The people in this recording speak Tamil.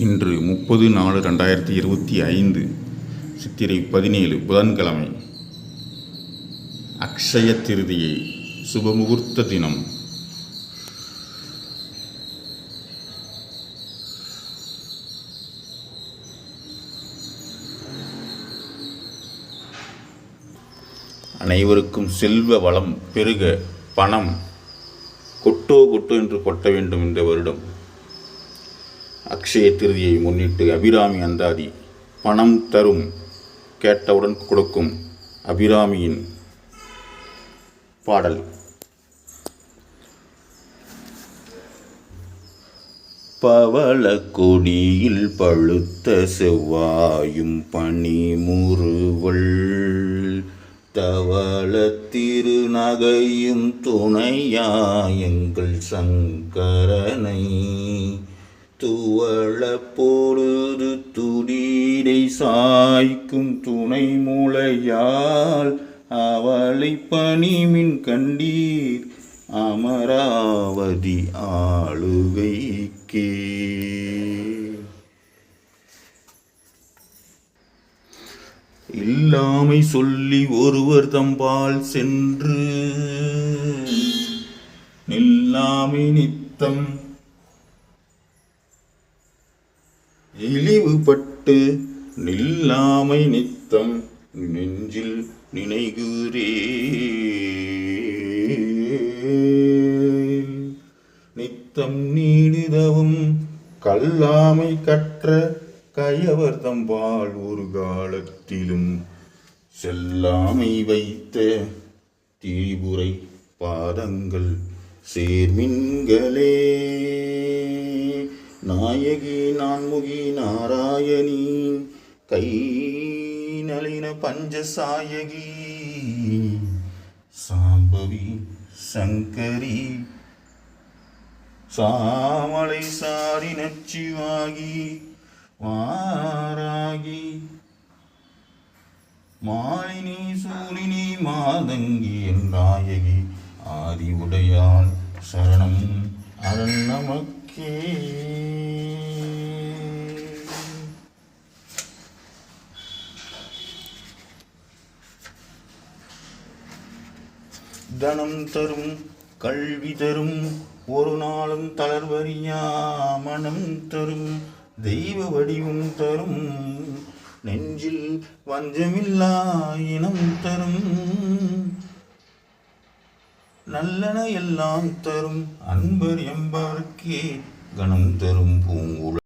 இன்று 30/4/2025 சித்திரை 17 புதன்கிழமை. அக்ஷய திருதியை சுபமுகூர்த்த தினம். அனைவருக்கும் செல்வ வளம் பெருக, பணம் கொட்டோ கொட்டோ என்று கொட்ட வேண்டும் இந்த வருடம். அக்ஷய திருதியை முன்னிட்டு அபிராமி அந்தாதி பணம் தரும், கேட்டவுடன் கொடுக்கும் அபிராமியின் பாடல். பவள கொடியில் பழுத்த செவ்வாயும் பனிமுறுவல், தவள திருநகையும் துணையாயங்கள் சங்கரனை, துவள பொழுது துடிடை சாய்க்கும் துணை முளையால் அவளை பணிமின் கண்டீர் அமராவதி ஆளுகைக்கே. இல்லாமை சொல்லி ஒருவர் தம்பால் சென்று, நில்லாமை நித்தம் இழிவுபட்டு, நில்லாமை நித்தம் நெஞ்சில் நினைகுரே. நித்தம் நீடுதவும் கல்லாமை கற்ற கயவர் தம்பால் ஒரு காலத்திலும் செல்லாமை வைத்த திரிபுரை பாதங்கள் சேர்மின்களே. நாயகி நான்முகி நாராயணி, கை நளின பஞ்சசாயகி, சாம்பவி சங்கரி, சாமலை சாரி நச்சிவாகி, வாராகி மாலினி சூலினி மாதங்கி நாயகி, ஆதி உடையான் சரணம் அரண் நமக்கே. தனம் தரும், கல்வி தரும், ஒரு நாளும் தளர்வறியா மனம் தரும், தெய்வ வடிவம் தரும், நெஞ்சில் வஞ்சமில்லா இனம் தரும், நல்லன எல்லாம் தரும், அன்பர் என்பவர்க்கே கணம் தரும் பூங்குழல்.